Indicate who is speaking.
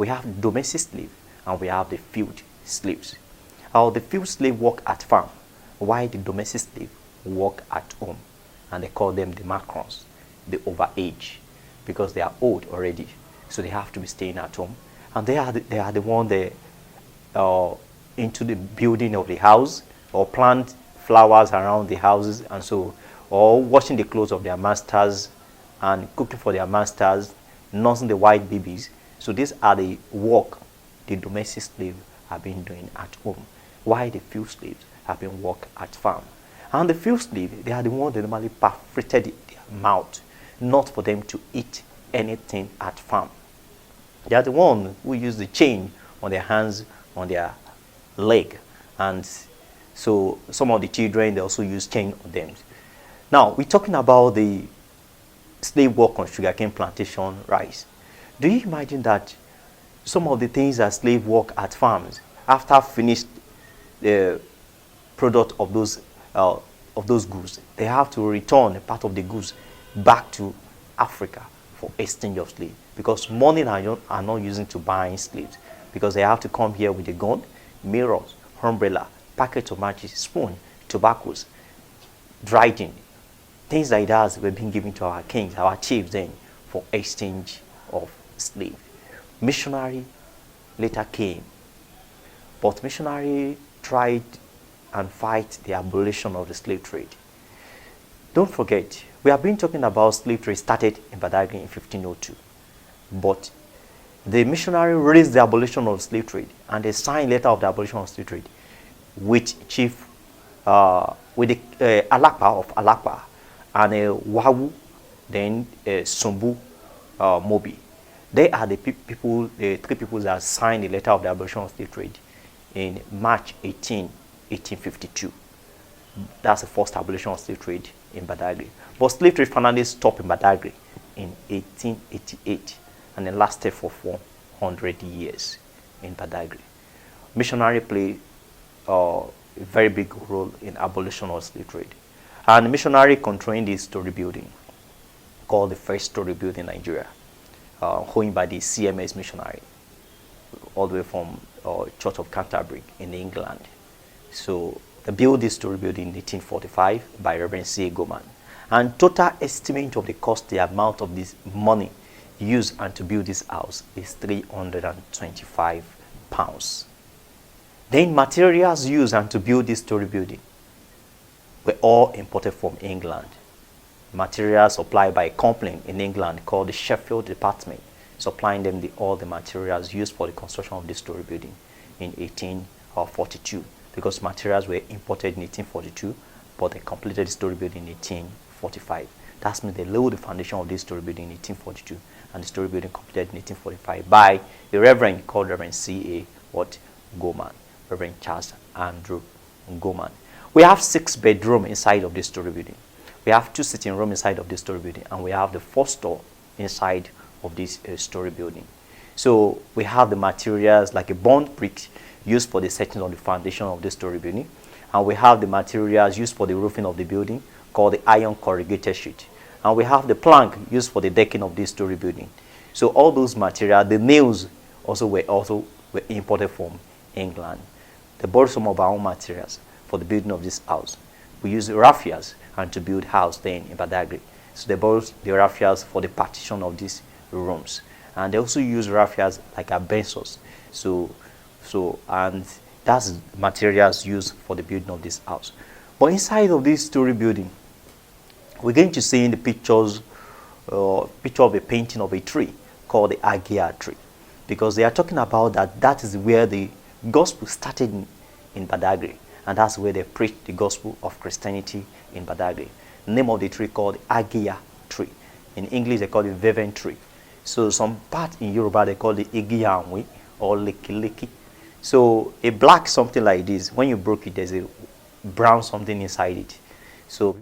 Speaker 1: We have domestic slave and we have the field slaves. The field slave work at farm, while the domestic slave work at home. And they call them the macrons, the overage, because they are old already. So they have to be staying at home. And they are the one that into the building of the house, or plant flowers around the houses, and so, or washing the clothes of their masters and cooking for their masters, nursing the white babies. So these are the work the domestic slaves have been doing at home, while the field slaves have been work at farm. And the field slaves, they are the ones that normally perforated their mouth, not for them to eat anything at farm. They are the ones who use the chain on their hands, on their leg, and so some of the children, they also use chain on them. Now we're talking about the slave work on sugarcane plantation rice. Do you imagine that some of the things that slave work at farms, after finished the product of those goods, they have to return a part of the goods back to Africa for exchange of slaves, because money are not using to buy slaves, because they have to come here with a gun, mirrors, umbrella, packet of matches, spoon, tobaccos, dried in, things like that were being given to our kings, our chiefs then, for exchange of slave. Missionary later came, but missionary tried and fight the abolition of the slave trade. Don't forget, we have been talking about slave trade started in Badagry in 1502, but the missionary raised the abolition of slave trade, and they signed letter of the abolition of slave trade with chief, with the Alakpa of Alakpa, and Wawu, then Sumbu Mobi. They are the people, the three people that signed the letter of the abolition of slave trade in March 1852. That's the first abolition of slave trade in Badagry. But slave trade finally stopped in Badagry in 1888, and it lasted for 400 years in Badagry. Missionary played a very big role in abolition of slave trade. And missionary controlled this story building, called the first story building in Nigeria, owned by the CMS missionary, all the way from Church of Canterbury in England. So they built this story building in 1845 by Reverend C. Goman. And total estimate of the cost, the amount of this money used and to build this house is 325 pounds. Then materials used and to build this story building were all imported from England. Materials supplied by a company in England called the Sheffield Department, supplying them all the materials used for the construction of this story building in 1842, because materials were imported in 1842, but they completed the story building in 1845. That means they laid the foundation of this story building in 1842, and the story building completed in 1845 by the Reverend called Reverend C.A. Goman, Reverend Charles Andrew Goman. We have 6 bedrooms inside of this story building. We have 2 sitting rooms inside of this story building, and we have the 4th store inside of this story building. So we have the materials like a bond brick used for the setting of the foundation of this story building, and we have the materials used for the roofing of the building called the iron corrugated sheet, and we have the plank used for the decking of this story building. So all those materials, the nails were imported from England. They borrowed some of our own materials for the building of this house. We use raffias and to build house then in Badagry. So they borrowed the raffias for the partition of these rooms, and they also use raffias like bensos. And that's materials used for the building of this house. But inside of this story building, we're going to see in the pictures picture of a painting of a tree called the Agia tree, because they are talking about that is where the gospel started in Badagry, and that's where they preached the gospel of Christianity in Badagry. The name of the tree called Agia tree. In English they call it Veven tree. So some part in Yoruba they call it Igiyanwe or Leki. So a black something like this, when you broke it, there's a brown something inside it. So